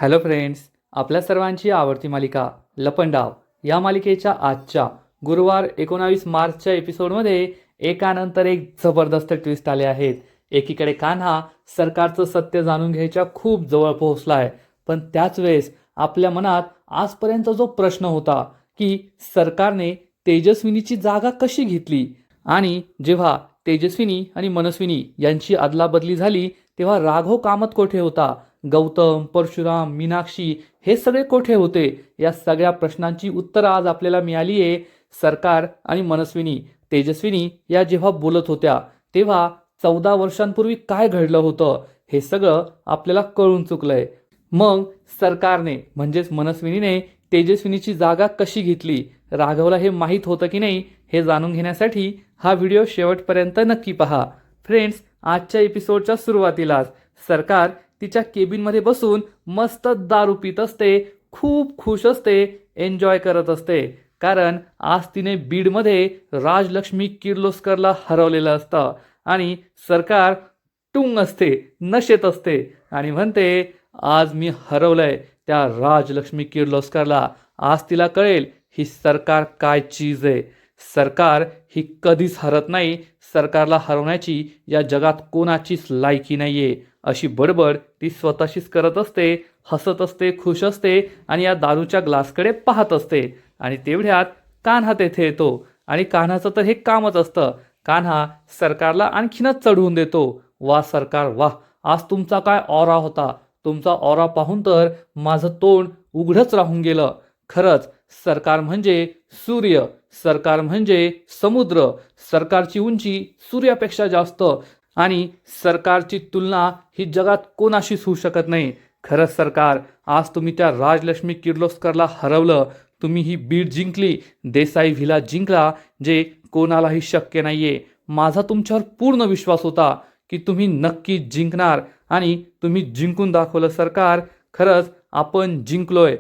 Hello friends, आपल्या सर्वांची आवडती मालिका लपंडाव या मालिकेच्या आजच्या गुरुवार 19 मार्चच्या एपिसोडमध्ये एकानंतर एक जबरदस्त ट्विस्ट आले आहेत. एकीकडे कान्हा सरकारचं सत्य जाणून घ्यायच्या खूप जवळ पोहोचलाय, पण त्याच वेळेस आपल्या मनात आजपर्यंत जो प्रश्न होता की सरकारने तेजस्विनीची जागा कशी घेतली आणि जेव्हा तेजस्विनी आणि मनस्विनी यांची अदलाबदली झाली तेव्हा राघव कामत कोठे होता, गौतम, परशुराम, मीनाक्षी हे सगळे कोठे होते. या सगळ्या प्रश्नांची उत्तरं आज आपल्याला मिळाली आहे. सरकार आणि मनस्विनी तेजस्विनी या जेव्हा बोलत होत्या तेव्हा 14 वर्षांपूर्वी काय घडलं होतं हे सगळं आपल्याला कळून चुकलंय. मग सरकारने म्हणजेच मनस्विनीने तेजस्विनीची जागा कशी घेतली, राघवला हे माहीत होतं की नाही हे जाणून घेण्यासाठी हा व्हिडिओ शेवटपर्यंत नक्की पहा. फ्रेंड्स, आजच्या एपिसोडच्या सुरुवातीलाच सरकार तिच्या केबिनमध्ये बसून मस्त दारू पित असते, खूप खुश असते, एन्जॉय करत असते. कारण आज तिने बीडमध्ये राजलक्ष्मी किर्लोस्करला हरवलेलं असतं आणि सरकार टुंग असते, नशेत असते आणि म्हणते आज मी हरवलंय त्या राजलक्ष्मी किर्लोस्करला. आज तिला कळेल ही सरकार काय चीज आहे. सरकार ही कधीच हरत नाही. सरकारला हरवण्याची या जगात कोणाचीच लायकी नाहीये अशी बडबड ती स्वतःशीच करत असते, हसत असते, खुश असते आणि या दारूच्या ग्लासकडे पाहत असते. आणि तेवढ्यात कान्हा तेथे येतो आणि कान्हाचं तर हे कामच असतं. कान्हा सरकारला आणखीनच चढवून देतो. वा सरकार वा, आज तुमचा काय ऑरा होता. तुमचा ऑरा पाहून तर माझं तोंड उघडच राहून गेलं. खरंच सरकार म्हणजे सूर्य, सरकार म्हणजे समुद्र, सरकारची उंची सूर्यापेक्षा जास्त आणि सरकारची तुलना ही जगात कोणाशीच होऊ शकत नाही. खरंच सरकार, आज तुम्ही त्या राजलक्ष्मी किर्लोस्करला हरवलं. तुम्ही ही बीड जिंकली, देसाई व्हिला जिंकला, जे कोणालाही शक्य नाहीये. माझा तुमच्यावर पूर्ण विश्वास होता की तुम्ही नक्की जिंकणार आणि तुम्ही जिंकून दाखवलं सरकार. खरंच आपण जिंकलोय.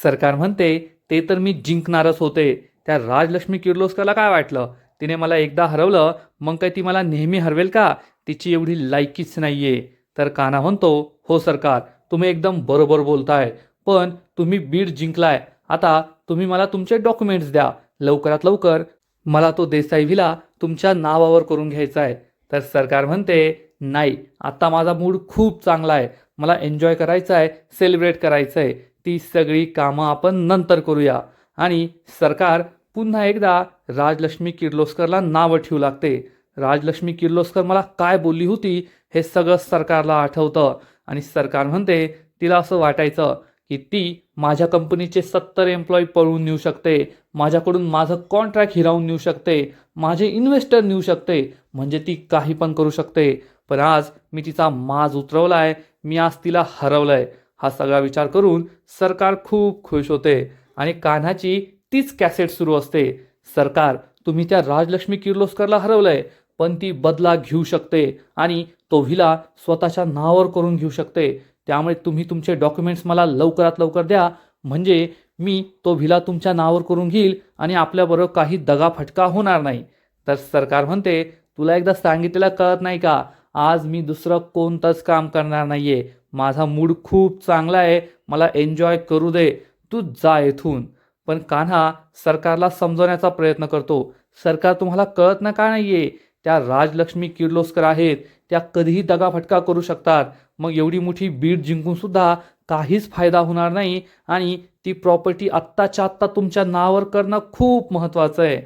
सरकार म्हणते ते तर मी जिंकणारच होते. त्या राजलक्ष्मी किर्लोस्करला काय वाटलं, तिने मला एकदा हरवलं मग काय ती मला नेहमी हरवेल का? तिची एवढी लायकीच नाहीये. तर कान्हा म्हणतो हो सरकार, तुम्ही एकदम बरोबर बोलताय, पण तुम्ही बीड जिंकलाय. आता तुम्ही मला तुमचे डॉक्युमेंट्स द्या लवकरात लवकर. मला तो देसाई व्हिला तुमच्या नावावर करून घ्यायचा आहे. तर सरकार म्हणते नाही, आता माझा मूड खूप चांगला आहे, मला एन्जॉय करायचा आहे, सेलिब्रेट करायचं आहे. ती सगळी कामं आपण नंतर करूया. आणि सरकार पुन्हा एकदा राजलक्ष्मी किर्लोस्करला नावं ठेवू लागते. राजलक्ष्मी किर्लोस्कर मला काय बोलली होती हे सगळं सरकारला आठवतं आणि सरकार म्हणते तिला असं वाटायचं की ती माझ्या कंपनीचे 70 एम्प्लॉई पळवून नेऊ शकते, माझ्याकडून माझं कॉन्ट्रॅक्ट हिरावून नेऊ शकते, माझे इन्व्हेस्टर नेऊ शकते, म्हणजे ती काही पण करू शकते. पण आज मी तिचा माज उतरवलाय, मी आज तिला हरवलंय. हा सगळा विचार करून सरकार खूप खुश होते आणि कान्हाची तीच कॅसेट सुरू असते. सरकार, तुम्ही त्या राजलक्ष्मी किर्लोस्करला हरवलंय, पण ती बदला घेऊ शकते आणि तो व्हिला स्वतःच्या नावावर करून घेऊ शकते. त्यामुळे तुम्ही तुमचे डॉक्युमेंट्स मला लवकरात लवकर द्या, म्हणजे मी तो व्हिला तुमच्या नावावर करून घेईल आणि आपल्याबरोबर काही दगाफटका होणार नाही. तर सरकार म्हणते तुला एकदा सांगितलेलं कळत नाही का, आज मी दुसरं कोणतंच काम करणार नाहीये. माझा मूड खूप चांगला आहे, मला एन्जॉय करू दे, तू जा येथून. पण कान्हा सरकारला समजवण्याचा प्रयत्न करतो. सरकार, तुम्हाला कळत ना का नाहीये, त्या राजलक्ष्मी किर्लोस्कर आहेत, त्या कधीही दगाफटका करू शकतात. मग एवढी मोठी बीड जिंकून सुद्धा काहीच फायदा होणार नाही आणि ती प्रॉपर्टी आत्ताच्या आत्ता तुमच्या नावावर करणं खूप महत्त्वाचं आहे.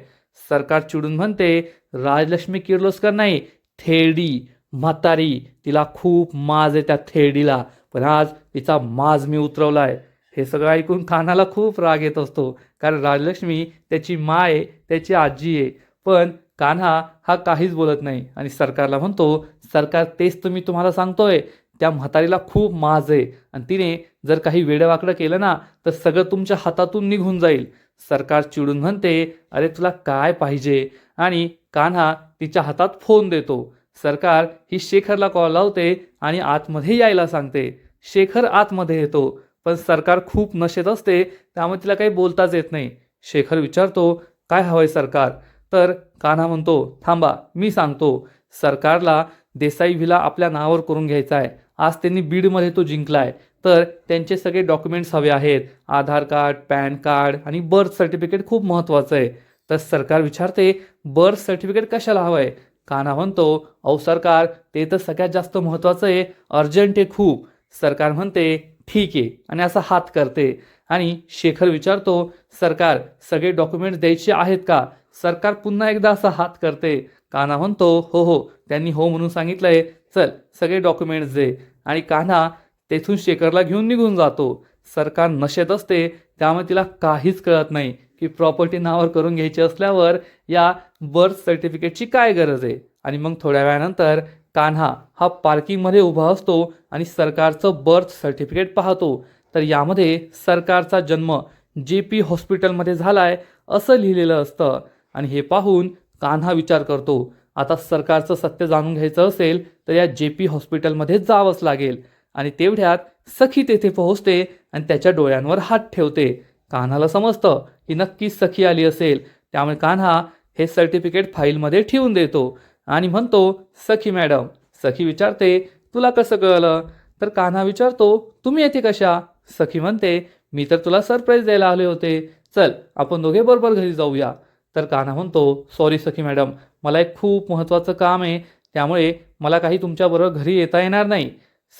सरकार चिडून म्हणते राजलक्ष्मी किर्लोस्कर नाही, थेरडी म्हातारी, तिला खूप माज आहे त्या थेरडीला, पण आज तिचा माज मी उतरवलाय. हे सगळं ऐकून कान्हाला खूप राग येत असतो, कारण राजलक्ष्मी त्याची माय आहे, त्याची आजी आहे. पण कान्हा हा काहीच बोलत नाही आणि सरकारला म्हणतो सरकार, तेच तर मी तुम्हाला सांगतोय, त्या म्हातारीला खूप माज आहे आणि तिने जर काही वेडवाकडं केलं ना तर सगळं तुमच्या हातातून निघून जाईल. सरकार चिडून म्हणते अरे तुला काय पाहिजे, आणि कान्हा तिच्या हातात फोन देतो. सरकार ही शेखरला कॉल लावते आणि आतमध्ये यायला सांगते. शेखर आतमध्ये येतो, पण सरकार खूप नशेत असते त्यामुळे तिला काही बोलताच येत नाही. शेखर विचारतो काय हवंय सरकार. तर कान्हा म्हणतो थांबा मी सांगतो. सरकारला देसाई व्हिला आपल्या नावावर करून घ्यायचा आहे. आज त्यांनी बीडमध्ये तो जिंकलाय, तर त्यांचे सगळे डॉक्युमेंट्स हवे आहेत. आधार कार्ड, पॅन कार्ड आणि बर्थ सर्टिफिकेट खूप महत्त्वाचं आहे. तर सरकार विचारते, बर्थ सर्टिफिकेट कशाला हवं आहे? कान्हा म्हणतो, अहो सरकार, ते तर सगळ्यात जास्त महत्त्वाचं आहे, अर्जंट आहे खूप. सरकार म्हणते ठीक आहे आणि असा हात करते. आणि शेखर विचारतो, सरकार सगळे डॉक्युमेंट्स द्यायचे आहेत का? सरकार पुन्हा एकदा असा हात करते. कान्हा म्हणतो, हो हो, त्यांनी हो म्हणून सांगितलंय, चल सगळे डॉक्युमेंट्स दे. आणि कान्हा तेथून शेखरला घेऊन निघून जातो. सरकार नशेत असते, त्यामुळे तिला काहीच कळत नाही की प्रॉपर्टी नावावर करून घ्यायची असल्यावर या बर्थ सर्टिफिकेटची काय गरज आहे. आणि मग थोड्या वेळानंतर कान्हा हा पार्किंगमध्ये उभा असतो आणि सरकारचं बर्थ सर्टिफिकेट पाहतो. तर यामध्ये सरकारचा जन्म JP हॉस्पिटलमध्ये झालाय असं लिहिलेलं असतं. आणि हे पाहून कान्हा विचार करतो, आता सरकारचं सत्य जाणून घ्यायचं असेल तर या JP हॉस्पिटलमध्ये जावंच लागेल. आणि तेवढ्यात सखी तेथे पोहोचते आणि त्याच्या डोळ्यांवर हात ठेवते. कान्हाला समजतं की नक्कीच सखी आली असेल, त्यामुळे कान्हा हे सर्टिफिकेट फाईलमध्ये ठेवून देतो आणि म्हणतो, सखी मॅडम. सखी विचारते, तुला कसं कळलं? तर कान्हा विचारतो, तुम्ही येथे कशा? सखी म्हणते, मी तर तुला सरप्राईज द्यायला आले होते, चल आपण दोघे बरोबर घरी जाऊया. तर कान्हा म्हणतो, सॉरी सखी मॅडम, मला एक खूप महत्त्वाचं काम आहे, त्यामुळे मला काही तुमच्याबरोबर घरी येता येणार नाही.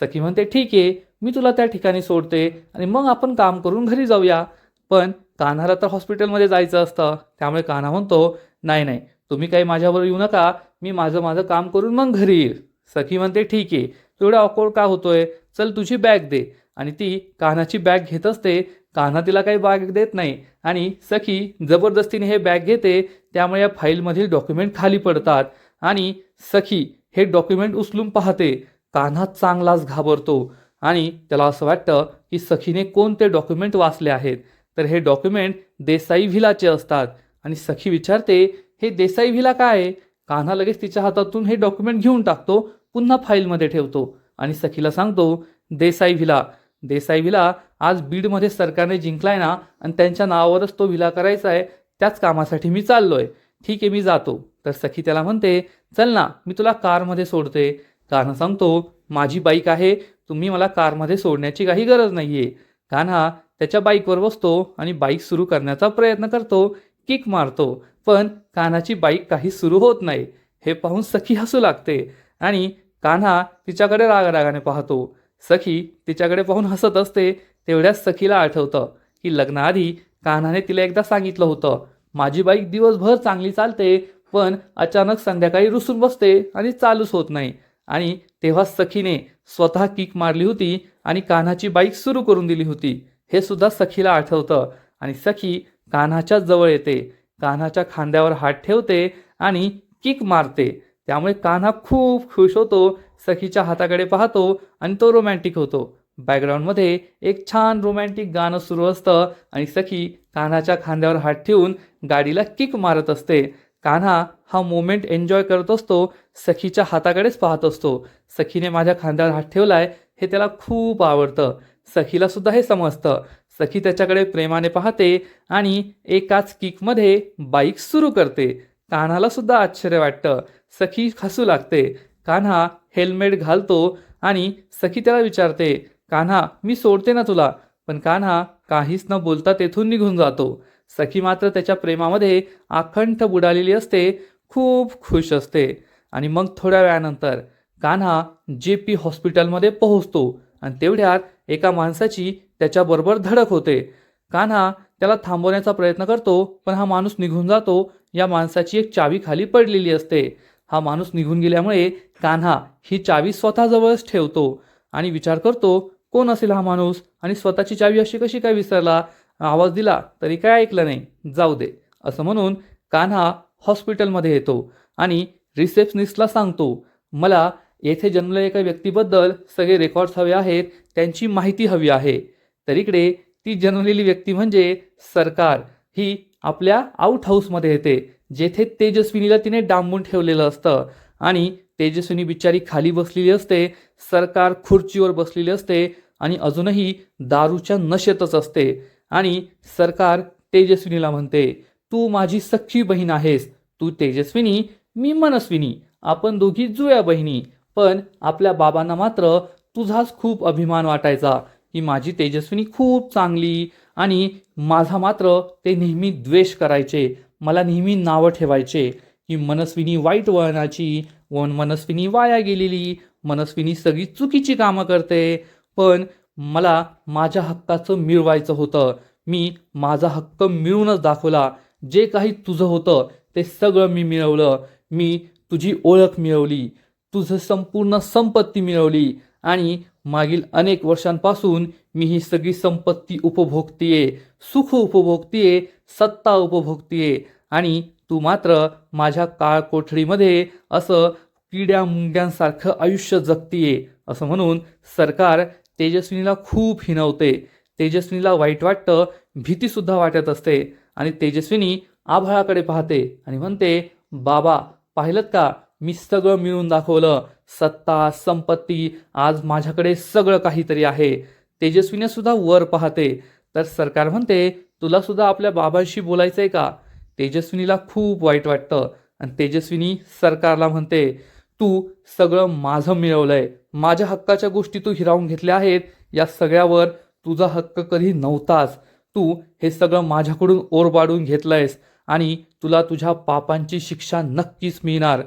सखी म्हणते, ठीक आहे, मी तुला त्या ठिकाणी सोडते आणि मग आपण काम करून घरी जाऊया. पण कान्हाला तर हॉस्पिटलमध्ये जायचं असतं, त्यामुळे कान्हा म्हणतो, नाही नाही, तुम्ही काही माझ्याबरोबर येऊ नका, मी माझं माझं काम करून मग घरी येईल. सखी म्हणते, ठीक आहे, तू एवढा ऑकवर्ड का होतोय, चल तुझी बॅग दे. आणि ती कान्हाची बॅग घेत असते. कान्हा तिला काही बॅग देत नाही आणि सखी जबरदस्तीने हे बॅग घेते. त्यामुळे या फाईलमधील डॉक्युमेंट खाली पडतात आणि सखी हे डॉक्युमेंट उचलून पाहते. कान्हा चांगलाच घाबरतो आणि त्याला असं वाटतं की सखीने कोणते डॉक्युमेंट वाचले आहेत. तर हे डॉक्युमेंट देसाई व्हिलाचे असतात. आणि सखी विचारते, हे देसाई व्हिला काय आहे? कान्हा लगेच तिच्या हातातून हे डॉक्युमेंट घेऊन टाकतो, पुन्हा फाईलमध्ये ठेवतो आणि सखीला सांगतो, देसाई व्हिला, देसाई व्हिला आज बीडमध्ये सरकारने जिंकलाय ना, आणि त्यांच्या नावावरच तो व्हिला करायचा आहे, त्याच कामासाठी मी चाललोय. ठीक आहे, मी जातो. तर सखी त्याला म्हणते, चल ना, मी तुला कारमध्ये सोडते. कान्हा सांगतो, माझी बाईक आहे, तुम्ही मला कारमध्ये सोडण्याची काही गरज नाही आहे. कान्हा त्याच्या बाईकवर बसतो आणि बाईक सुरू करण्याचा प्रयत्न करतो, किक मारतो, पण कान्हाची बाईक काही सुरू होत नाही. हे पाहून सखी हसू लागते आणि कान्हा तिच्याकडे रागारागाने पाहतो. सखी तिच्याकडे पाहून हसत असते. तेवढ्याच सखीला आठवतं की लग्नाआधी कान्हाने तिला एकदा सांगितलं होतं, माझी बाईक दिवसभर चांगली चालते, पण अचानक संध्याकाळी रुसून बसते आणि चालूच होत नाही. आणि तेव्हा सखीने स्वतः किक मारली होती आणि कान्हाची बाईक सुरू करून दिली होती. हे सुद्धा सखीला आठवतं आणि सखी कान्हाच्या जवळ येते, कान्हाच्या खांद्यावर हात ठेवते आणि किक मारते. त्यामुळे कान्हा खूप खुश होतो, सखीच्या हाताकडे पाहतो आणि तो रोमॅन्टिक होतो. बॅकग्राऊंडमध्ये एक छान रोमॅन्टिक गाणं सुरू असतं आणि सखी कान्हाच्या खांद्यावर हात ठेवून गाडीला किक मारत असते. कान्हा हा मोमेंट एन्जॉय करत असतो, सखीच्या हाताकडेच पाहत असतो. सखीने माझ्या खांद्यावर हात ठेवलाय हे त्याला खूप आवडतं. सखीला सुद्धा हे समजतं. सखी त्याच्याकडे प्रेमाने पाहते आणि एकाच किकमध्ये बाईक सुरू करते. कान्हाला सुद्धा आश्चर्य वाटतं. सखी हसू लागते. कान्हा हेल्मेट घालतो आणि सखी त्याला विचारते, कान्हा मी सोडते ना तुला? पण कान्हा काहीच न बोलता तेथून निघून जातो. सखी मात्र त्याच्या प्रेमामध्ये आखंड बुडालेली असते, खूप खुश असते. आणि मग थोड्या वेळानंतर कान्हा JP हॉस्पिटलमध्ये पोहोचतो आणि तेवढ्यात एका माणसाची त्याच्याबरोबर धडक होते. कान्हा त्याला थांबवण्याचा प्रयत्न करतो, पण हा माणूस निघून जातो. या माणसाची एक चावी खाली पडलेली असते. हा माणूस निघून गेल्यामुळे कान्हा ही चावी स्वतःजवळच ठेवतो आणि विचार करतो, कोण असेल हा माणूस आणि स्वतःची चावी अशी कशी काय विसरला? आवाज दिला तरी काय ऐकलं नाही, जाऊ दे असं म्हणून कान्हा हॉस्पिटलमध्ये येतो आणि रिसेप्शनिस्टला सांगतो, मला येथे जन्मलेल्या एका व्यक्तीबद्दल सगळे रेकॉर्ड्स हवे आहेत, त्यांची माहिती हवी आहे. तर इकडे ती जन्मलेली व्यक्ती म्हणजे सरकार ही आपल्या आउट हाऊसमध्ये येते, जेथे तेजस्विनीला तिने डांबून ठेवलेलं असतं. आणि तेजस्विनी बिचारी खाली बसलेली असते, सरकार खुर्चीवर बसलेली असते आणि अजूनही दारूच्या नशेतच असते. आणि सरकार तेजस्विनीला म्हणते, तू माझी सख्खी बहीण आहेस, तू तेजस्विनी, मी मनस्विनी, आपण दोघी जुळ्या बहिणी. पण आपल्या बाबांना मात्र तुझाच खूप अभिमान वाटायचा की माझी तेजस्विनी खूप चांगली आणि माझा मात्र ते नेहमी द्वेष करायचे, मला नेहमी नावं ठेवायचे की मनस्विनी वाईट वळणाची, मनस्विनी वाया गेलेली, मनस्विनी सगळी चुकीची कामं करते. पण मला माझ्या हक्काचं मिळवायचं होतं. मी माझा हक्क मिळवूनच दाखवला. जे काही तुझं होतं ते सगळं मी मिळवलं. मी तुझी ओळख मिळवली, तुझं संपूर्ण संपत्ती मिळवली आणि मागील अनेक वर्षांपासून मी ही सगळी संपत्ती उपभोगतीये, सुख उपभोगतीये, सत्ता उपभोगतीये आणि तू मात्र माझ्या काळ कोठडीमध्ये असं किड्या मुंग्यांसारखं आयुष्य जगतीये. असं म्हणून सरकार तेजस्विनीला खूप हिणवते. तेजस्विनीला वाईट वाटतं, भीतीसुद्धा वाटत असते आणि तेजस्विनी आभाळाकडे पाहते आणि म्हणते, बाबा पाहिलं का, मी सगळं मिळवून दाखवलं, सत्ता संपत्ती, आज माझ्याकडे सगळं काहीतरी आहे. तेजस्विनी सुद्धा वर पाहते. तर सरकार म्हणते, तुला सुद्धा आपल्या बाबांशी बोलायचंय का? तेजस्विनीला खूप वाईट वाटतं आणि तेजस्विनी सरकारला म्हणते, तू सगळं माझं मिळवलंय, माझ्या हक्काच्या गोष्टी तू हिरावून घेतल्या आहेत, या सगळ्यावर तुझा हक्क कधी नव्हताच. तू हे सगळं माझ्याकडून ओरबाडून घेतलंयस आणि तुला तुझ्या पापांची शिक्षा नक्कीच मिळणार.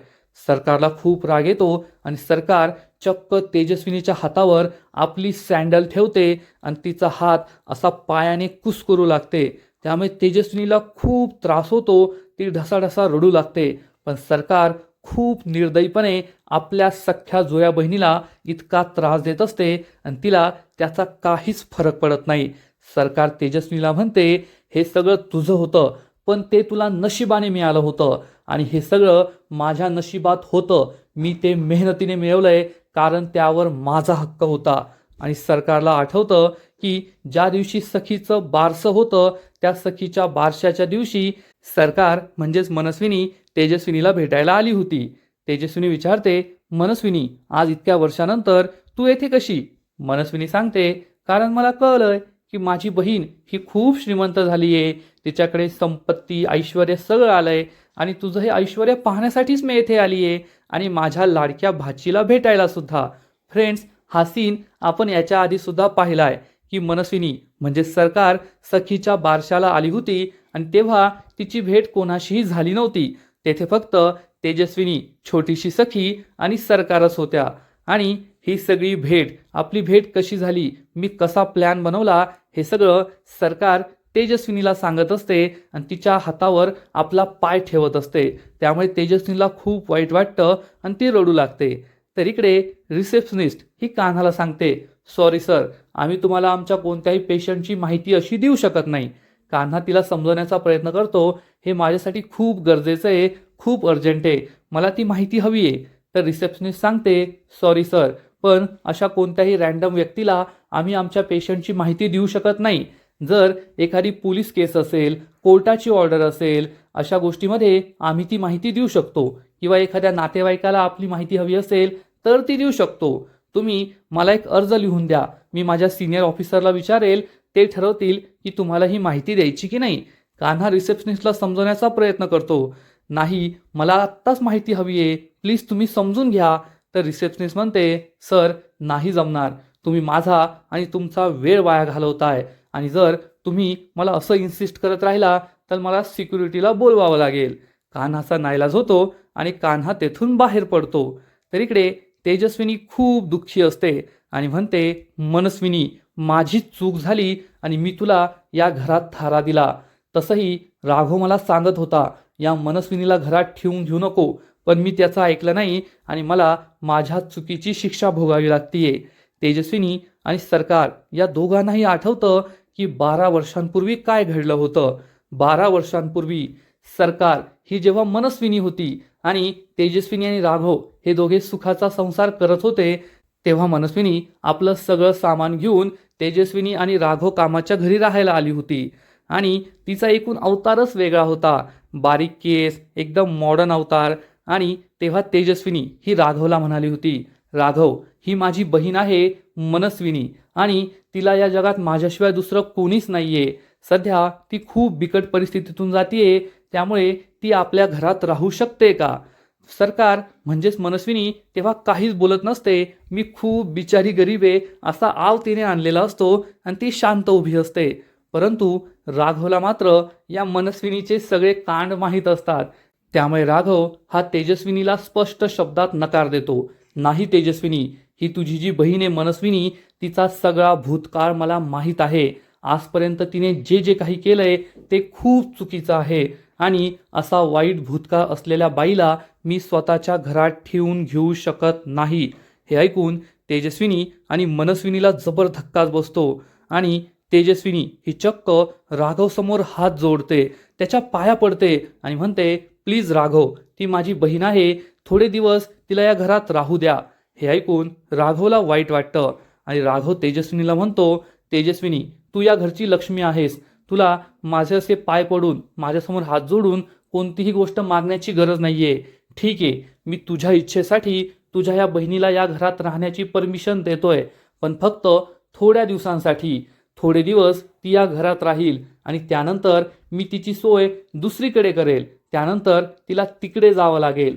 सरकारला खूप राग येतो आणि सरकार चक्क तेजस्विनीच्या हातावर आपली सँडल ठेवते आणि तिचा हात असा पायाने कुस्करू लागते. त्यामुळे तेजस्विनीला खूप त्रास होतो, ती ढसाढसा रडू लागते. पण सरकार खूप निर्दयीपणे आपल्या सख्ख्या जुळ्या बहिणीला इतका त्रास देत असते आणि तिला त्याचा काहीच फरक पडत नाही. सरकार तेजस्विनीला म्हणते, हे सगळं तुझं होतं, पण ते तुला नशिबाने मिळालं होतं आणि हे सगळं माझ्या नशिबात होतं. मी ते मेहनतीने मिळवलंय, कारण त्यावर माझा हक्क होता. आणि सरकारला आठवतं की ज्या दिवशी सखीचं बारसं होतं, त्या सखीच्या बारशाच्या दिवशी सरकार म्हणजेच मनस्विनी तेजस्विनीला भेटायला आली होती. तेजस्विनी विचारते, मनस्विनी आज इतक्या वर्षानंतर तू येथे कशी? मनस्विनी सांगते, कारण मला कळलंय की माझी बहीण ही खूप श्रीमंत झाली आहे, तिच्याकडे संपत्ती ऐश्वर्य सगळं आलंय आणि तुझं हे ऐश्वर्य पाहण्यासाठीच मी येथे आली आहे आणि माझ्या लाडक्या भाचीला भेटायला सुद्धा. फ्रेंड्स, हा सीन आपण याच्या आधी सुद्धा पाहिलाय की मनस्विनी म्हणजे सरकार सखीच्या बारशाला आली होती आणि तेव्हा तिची भेट कोणाशीही झाली नव्हती. तेथे फक्त तेजस्विनी, छोटीशी सखी आणि सरकारच होत्या. आणि ही सगळी भेट, आपली भेट कशी झाली, मी कसा प्लॅन बनवला, हे सगळं सरकार तेजस्विनीला सांगत असते आणि तिच्या हातावर आपला पाय ठेवत असते. त्यामुळे तेजस्विनीला खूप वाईट वाटतं आणि ती रडू लागते. तर इकडे रिसेप्शनिस्ट ही कान्हाला सांगते, सॉरी सर, आम्ही तुम्हाला आमच्या कोणत्याही पेशंटची माहिती अशी देऊ शकत नाही. कान्हा तिला समजवण्याचा प्रयत्न करतो, हे माझ्यासाठी खूप गरजेचं आहे, खूप अर्जंट आहे, मला ती माहिती हवी आहे. तर रिसेप्शनिस्ट सांगते, सॉरी सर, पण अशा कोणत्याही रॅन्डम व्यक्तीला आम्ही आमच्या पेशंटची माहिती देऊ शकत नाही. जर एखादी पोलीस केस असेल, कोर्टाची ऑर्डर असेल, अशा गोष्टीमध्ये आम्ही ती माहिती देऊ शकतो किंवा एखाद्या नातेवाईकाला आपली माहिती हवी असेल तर ती देऊ शकतो. तुम्ही मला एक अर्ज लिहून द्या, मी माझ्या सिनियर ऑफिसरला विचारेल, ते ठरवतील की तुम्हाला ही माहिती द्यायची की नाही. कान्हा रिसेप्शनिस्टला समजवण्याचा प्रयत्न करतो, नाही मला आत्ताच माहिती हवी आहे, प्लीज तुम्ही समजून घ्या. तर रिसेप्शनिस्ट म्हणते, सर नाही जमणार, तुम्ही माझा आणि तुमचा वेळ वाया घालवताय आणि जर तुम्ही मला असं इन्सिस्ट करत राहिला तर मला सिक्युरिटीला बोलवावं लागेल. कान्हाचा नाईलाज होतो आणि कान्हा तेथून बाहेर पडतो. तर इकडे तेजस्विनी खूप दुःखी असते आणि म्हणते, मनस्विनी माझी चूक झाली आणि मी तुला या घरात थारा दिला. तसंही राघव मला सांगत होता, या मनस्विनीला घरात ठेवून घेऊ नको, पण मी त्याचं ऐकलं नाही आणि मला माझ्या चुकीची शिक्षा भोगावी लागतीये. तेजस्विनी आणि सरकार या दोघांनाही आठवतं की 12 वर्षांपूर्वी काय घडलं होतं. 12 वर्षांपूर्वी सरकार ही जेव्हा मनस्विनी होती आणि तेजस्विनी आणि राघव हे दोघे सुखाचा संसार करत होते, तेव्हा मनस्विनी आपलं सगळं सामान घेऊन तेजस्विनी आणि राघव कामाच्या घरी राहायला आली होती आणि तिचा एकूण अवतारच वेगळा होता. बारीक केस, एकदम मॉडर्न अवतार. आणि तेव्हा तेजस्विनी ही राघवला म्हणाली होती, राघव ही माझी बहीण आहे मनस्विनी आणि तिला या जगात माझ्याशिवाय दुसरं कोणीच नाहीये. सध्या ती खूप बिकट परिस्थितीतून जातीये, त्यामुळे ती आपल्या घरात राहू शकते का? सरकार म्हणजेच मनस्विनी तेव्हा काहीच बोलत नसते. मी खूप बिचारी गरीब आहे असा आव तिने आणलेला असतो आणि ती शांत उभी असते. परंतु राघवला मात्र या मनस्विनीचे सगळे कांड माहीत असतात. त्यामुळे राघव हा तेजस्विनीला स्पष्ट शब्दात नकार देतो. नाही तेजस्विनी, ही तुझी जी बहीण आहे मनस्विनी, तिचा सगळा भूतकाळ मला माहीत आहे. आजपर्यंत तिने जे जे काही केलंय ते खूप चुकीचं आहे आणि असा वाईट भूतकाळ असलेल्या बाईला मी स्वतःच्या घरात ठेवून घेऊ शकत नाही. हे ऐकून तेजस्विनी आणि मनस्विनीला जबर धक्काच बसतो आणि तेजस्विनी ही चक्क राघव समोर हात जोडते, त्याच्या पाया पडते आणि म्हणते, प्लीज राघव, ती माझी बहीण आहे, थोडे दिवस तिला या घरात राहू द्या. हे ऐकून राघवला वाईट वाटतं आणि राघव तेजस्विनीला म्हणतो, तेजस्विनी, तू या घरची लक्ष्मी आहेस. तुला माझे असे पाय पडून माझ्यासमोर हात जोडून कोणतीही गोष्ट मागण्याची गरज नाहीये. ठीक आहे, मी तुझ्या इच्छेसाठी तुझ्या या बहिणीला या घरात राहण्याची परमिशन देतोय, पण फक्त थोड्या दिवसांसाठी. थोडे दिवस ती या घरात राहील आणि त्यानंतर मी तिची सोय दुसरीकडे करेल. त्यानंतर तिला तिकडे जावं लागेल,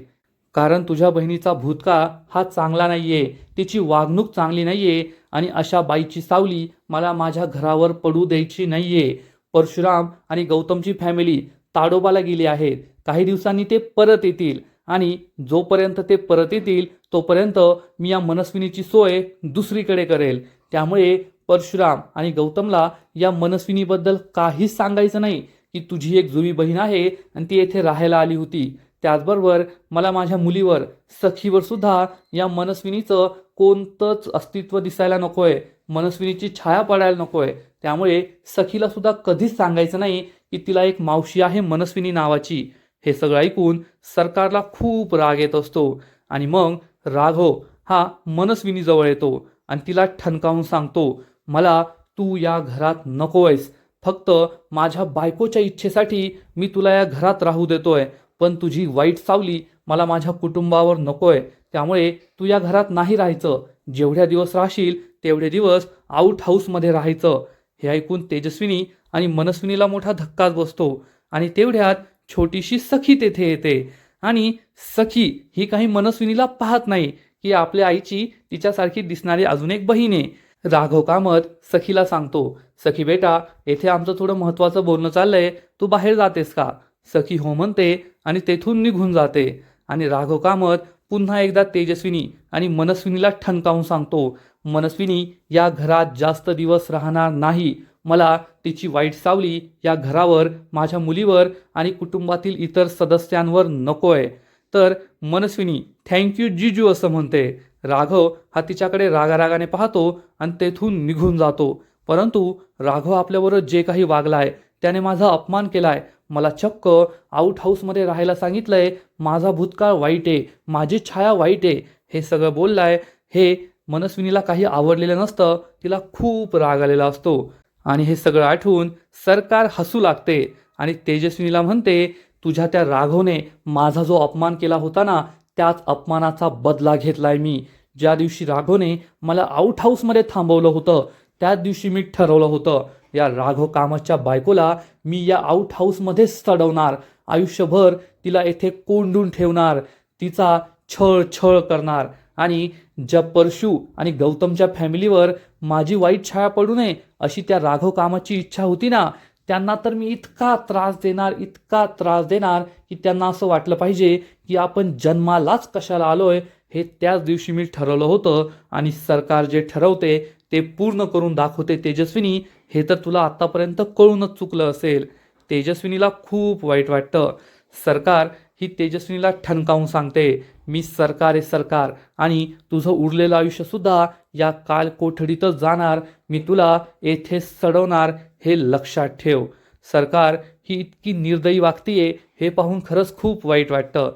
कारण तुझ्या बहिणीचा भूतकाळ हा चांगला नाहीये, तिची वागणूक चांगली नाहीये आणि अशा बाईची सावली मला माझ्या घरावर पडू द्यायची नाहीये. परशुराम आणि गौतमची फॅमिली ताडोबाला गेली आहेत. काही दिवसांनी ते परत येतील आणि जोपर्यंत ते परत येतील तोपर्यंत मी या मनस्विनीची सोय दुसरीकडे करेल. त्यामुळे परशुराम आणि गौतमला या मनस्विनीबद्दल काहीच सांगायचं नाही की तुझी एक जुळी बहीण आहे आणि ती येथे राहायला आली होती. त्याचबरोबर मला माझ्या मुलीवर, सखीवर सुद्धा या मनस्विनीचं कोणतंच अस्तित्व दिसायला नकोय, मनस्विनीची छाया पडायला नकोय. त्यामुळे सखीला सुद्धा कधीच सांगायचं नाही की तिला एक मावशी आहे मनस्विनी नावाची. हे सगळं ऐकून सरकारला खूप राग येत असतो आणि मग राघव हा मनस्विनीजवळ येतो आणि तिला ठणकावून सांगतो, मला तू या घरात नकोयस. फक्त माझ्या बायकोच्या इच्छेसाठी मी तुला या घरात राहू देतोय, पण तुझी वाईट सावली मला माझ्या कुटुंबावर नकोय. त्यामुळे तू या घरात नाही राहायचं. जेवढ्या दिवस राहशील तेवढे दिवस आउट हाऊसमध्ये राहायचं. हे ऐकून तेजस्विनी आणि मनस्विनीला मोठा धक्काच बसतो आणि तेवढ्यात छोटीशी सखी तेथे येते आणि सखी ही काही मनस्विनीला पाहत नाही की आपल्या आईची तिच्यासारखी दिसणारी अजून एक बहीण आहे. राघव कामत सखीला सांगतो, सखी बेटा, येथे आमचं थोडं महत्त्वाचं बोलणं चाललंय, तू बाहेर जातेस का? सखी हो म्हणते आणि तेथून निघून जाते आणि राघव कामत पुन्हा एकदा तेजस्विनी आणि मनस्विनीला ठणकावून सांगतो, मनस्विनी या घरात जास्त दिवस राहणार नाही. मला तिची वाईट सावली या घरावर, माझ्या मुलीवर आणि कुटुंबातील इतर सदस्यांवर नकोय. तर मनस्विनी थँक्यू जीजू असं म्हणते. राघव हा तिच्याकडे रागारागाने पाहतो आणि तेथून निघून जातो. परंतु राघव आपल्याबरोबर जे काही वागलाय, त्याने माझा अपमान केलाय, मला चक्क आउट हाऊसमध्ये राहायला सांगितलंय, माझा भूतकाळ वाईट आहे, माझी छाया वाईट आहे, हे सगळं बोललाय. हे मनस्विनीला काही आवडलेलं नसतं. तिला खूप राग आलेला असतो आणि हे सगळं आठवून सरकार हसू लागते आणि तेजस्विनीला म्हणते, तुझ्या त्या राघवने माझा जो अपमान केला होता ना, त्याच अपमानाचा बदला घेतलाय मी. ज्या दिवशी राघवने मला आउट हाऊसमध्ये थांबवलं होतं त्याच दिवशी मी ठरवलं होतं, या राघव कामतच्या बायकोला मी या आउट हाऊसमध्येच चढवणार, आयुष्यभर तिला येथे कोंडून ठेवणार, तिचा छळ करणार आणि ज्या परशु आणि गौतमच्या फॅमिलीवर माझी वाईट छाया पडू नये अशी त्या राघव कामाची इच्छा होती ना, त्यांना तर मी इतका त्रास देणार की त्यांना असं वाटलं पाहिजे की आपण जन्मालाच कशाला आलोय. हे त्याच दिवशी मी ठरवलं होतं आणि सरकार जे ठरवते ते पूर्ण करून दाखवते तेजस्विनी. हे तर तुला आतापर्यंत कळूनच चुकलं असेल. तेजस्विनीला खूप वाईट वाटतं. सरकार ही तेजस्विनीला ठणकावून सांगते, मी सरकार आहे सरकार आणि तुझं उरलेलं आयुष्यसुद्धा या काल कोठडीतच जाणार. मी तुला येथे सडवणार, हे लक्षात ठेव. सरकार ही इतकी निर्दयी वागतीये हे पाहून खरंच खूप वाईट वाटतं.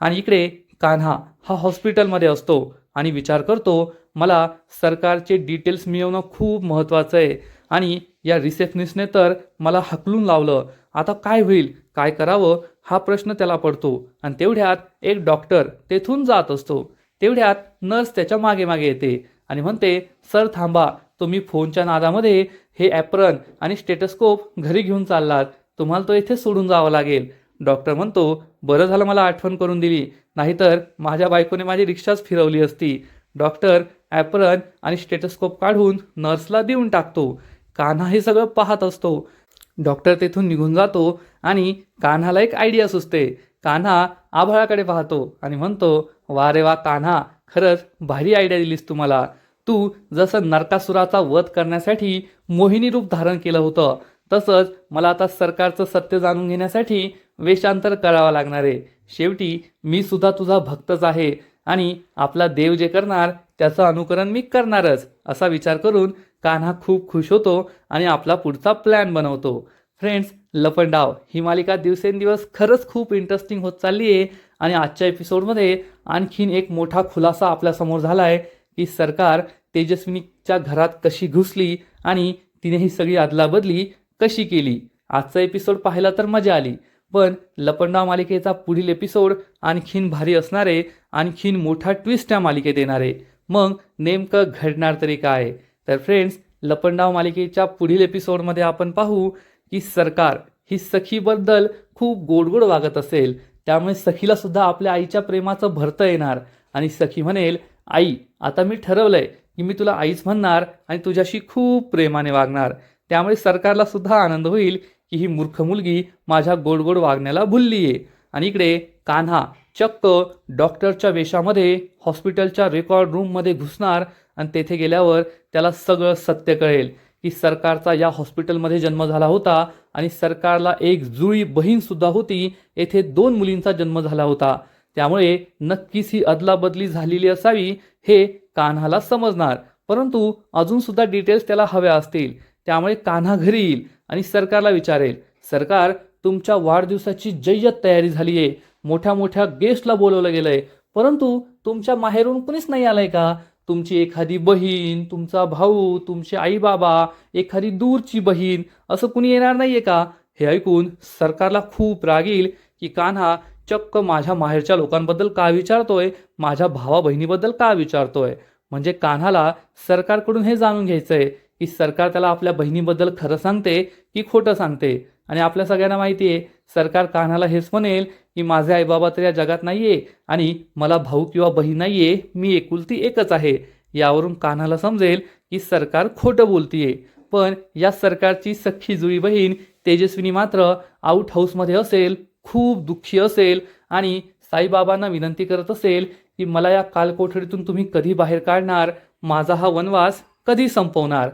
आणि इकडे कान्हा हा हॉस्पिटलमध्ये असतो आणि विचार करतो, मला सरकारचे डिटेल्स मिळवणं खूप महत्त्वाचं आहे आणि या रिसेप्शनिस्टने तर मला हकलून लावलं. आता काय होईल, काय करावं हा प्रश्न त्याला पडतो. आणि तेवढ्यात एक डॉक्टर तेथून जात असतो. तेवढ्यात नर्स त्याच्या मागे मागे येते आणि म्हणते, सर थांबा, तुम्ही फोनच्या नादामध्ये हे ॲप्रन आणि स्टेटस्कोप घरी घेऊन चाललात, तुम्हाला तो इथे सोडून जावं लागेल. डॉक्टर म्हणतो, बरं झालं मला आठवण करून दिली, नाहीतर माझ्या बायकोने माझी रिक्षाच फिरवली असती. डॉक्टर ॲप्रन आणि स्टेटस्कोप काढून नर्सला देऊन टाकतो. कान्हा हे सगळं पाहत असतो. डॉक्टर तेथून निघून जातो आणि कान्हाला एक आयडिया सुचते. कान्हा आभाळाकडे पाहतो आणि म्हणतो, वा रे वा कान्हा, खरंच भारी आयडिया दिलीस तुम्हाला. तू जसं नरकासुराचा वध करण्यासाठी मोहिनी रूप धारण केलं होतं, तसंच मला आता सरकारचं सत्य जाणून घेण्यासाठी वेषांतर करावं लागणार आहे. शेवटी मी सुद्धा तुझा भक्तच आहे आणि आपला देव जे करणार त्याचं अनुकरण मी करणारच, असा विचार करून कान्हा खूप खुश होतो आणि आपला पुढचा प्लॅन बनवतो. फ्रेंड्स, लपंडाव ही मालिका दिवसेंदिवस खरंच खूप इंटरेस्टिंग होत चालली आहे आणि आजच्या एपिसोडमध्ये आणखीन एक मोठा खुलासा आपल्यासमोर झाला आहे की सरकार तेजस्विनीच्या घरात कशी घुसली आणि तिने ही सगळी अदलाबदली कशी केली. आजचा एपिसोड पाहायला तर मजा आली, पण लपंडाव मालिकेचा पुढील एपिसोड आणखीन भारी असणार आहे. आणखीन मोठा ट्विस्ट या मालिकेत येणार आहे. मग नेमकं घडणार तरी काय? तर फ्रेंड्स, लपंडाव मालिकेच्या पुढील एपिसोडमध्ये आपण पाहू की सरकार ही सखीबद्दल खूप गोडगोड वागत असेल, त्यामुळे सखीला सुद्धा आपल्या आईच्या प्रेमाचं भरतं येणार आणि सखी म्हणेल, आई आता मी ठरवलंय की मी तुला आईच म्हणणार आणि तुझ्याशी खूप प्रेमाने वागणार. त्यामुळे सरकारला सुद्धा आनंद होईल की ही मूर्ख मुलगी माझ्या गोडगोड वागण्याला भुलली आहे. आणि इकडे कान्हा चक्क डॉक्टरच्या वेशामध्ये हॉस्पिटलच्या रेकॉर्ड रूममध्ये घुसणार आणि तेथे गेल्यावर त्याला सगळं सत्य कळेल की सरकारचा या हॉस्पिटलमध्ये जन्म झाला होता आणि सरकारला एक जुळी बहीणसुद्धा होती. येथे 2 मुलींचा जन्म झाला होता. त्यामुळे नक्कीच ही अदलाबदली झालेली असावी हे कान्हाला समजणार. परंतु अजूनसुद्धा डिटेल्स त्याला हव्या असतील. त्यामुळे कान्हा घरी येईल आणि सरकारला विचारेल, सरकार तुमच्या वाढदिवसाची जय्यत तयारी झाली आहे, मोठ्या मोठ्या गेस्टला बोलवलं गेलंय, परंतु तुमच्या माहेरून कुणीच नाही आलंय का? तुमची एखादी बहीण, तुमचा भाऊ, तुमचे आई बाबा, एखादी दूरची बहीण, असं कुणी येणार नाहीये का? हे ऐकून सरकारला खूप राग येईल की कान्हा चक्क माझ्या माहेरच्या लोकांबद्दल का विचारतोय, माझ्या भावा बहिणीबद्दल का विचारतोय. म्हणजे कान्हाला सरकारकडून हे जाणून घ्यायचंय की सरकार त्याला आपल्या बहिणीबद्दल खरं सांगते की खोटं सांगते. आणि आपल्या सगळ्यांना माहिती आहे, सरकार कान्हाला हेच म्हणेल की माझे आईबाबा तर या जगात नाहीये आणि मला भाऊ किंवा बहीण नाहीये, मी एकुलती एकच आहे. यावरून कान्हाला समजेल की सरकार खोटं बोलतीये. पण या सरकारची सख्खी जुळी बहीण तेजस्विनी मात्र आउट हाऊसमध्ये असेल, खूप दुःखी असेल आणि साईबाबांना विनंती करत असेल की मला या कालकोठडीतून तुम्ही कधी बाहेर काढणार, माझा हा वनवास कधी संपवणार.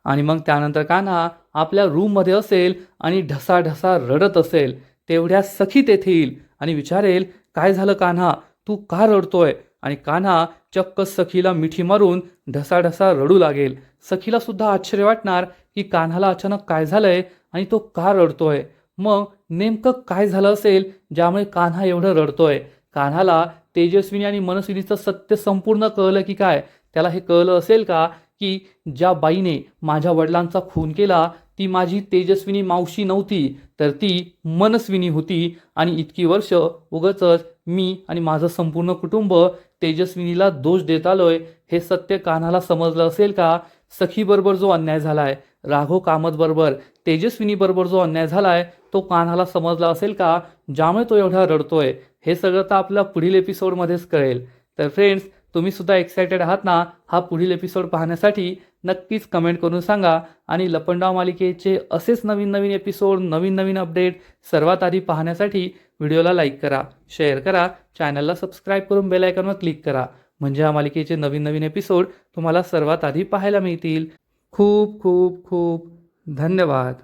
आणि मग त्यानंतर कान्हा आपल्या रूममध्ये असेल आणि ढसाढसा रडत असेल. तेवढ्या सखी तेथे येईल आणि विचारेल, काय झालं कान्हा, तू का रडतोय? आणि कान्हा चक्क सखीला मिठी मारून ढसाढसा रडू लागेल. सखीला सुद्धा आश्चर्य वाटणार की कान्हाला अचानक काय झालंय आणि तो का रडतोय. मग नेमकं काय झालं असेल ज्यामुळे कान्हा एवढं रडतोय? कान्हाला तेजस्विनी आणि मनस्विनीचं सत्य संपूर्ण कळलं की काय? त्याला हे कळलं असेल का की ज्या बाईने माझ्या वडिलांचा खून केला ती माझी तेजस्विनी मावशी नव्हती, तर ती मनस्विनी होती आणि इतकी वर्ष उगाचच मी आणि माझं संपूर्ण कुटुंब तेजस्विनीला दोष देत आलोय, हे सत्य कान्हाला समजलं असेल का? सखीबरोबर जो अन्याय झालाय, राघव कामतबरोबर, तेजस्विनीबरोबर जो अन्याय झालाय, तो कान्हाला समजला असेल का, ज्यामुळे तो एवढा रडतोय? हे सगळं तर आपल्या पुढील एपिसोडमध्येच कळेल. तर फ्रेंड्स, तुम्ही सुद्धा एक्सायटेड आहात ना हा पुढील एपिसोड पाहण्यासाठी? नक्कीच कमेंट करून सांगा. आणि लपंडाव मालिकेचे असेच नवीन नवीन एपिसोड, नवीन नवीन अपडेट सर्वात आधी पाहण्यासाठी व्हिडिओला लाईक करा, शेअर करा, चॅनलला सबस्क्राईब करून बेल आयकॉनवर क्लिक करा. म्हणजे या मालिकेचे नवीन नवीन एपिसोड तुम्हाला सर्वात आधी पाहायला मिळतील. खूप खूप खूप धन्यवाद.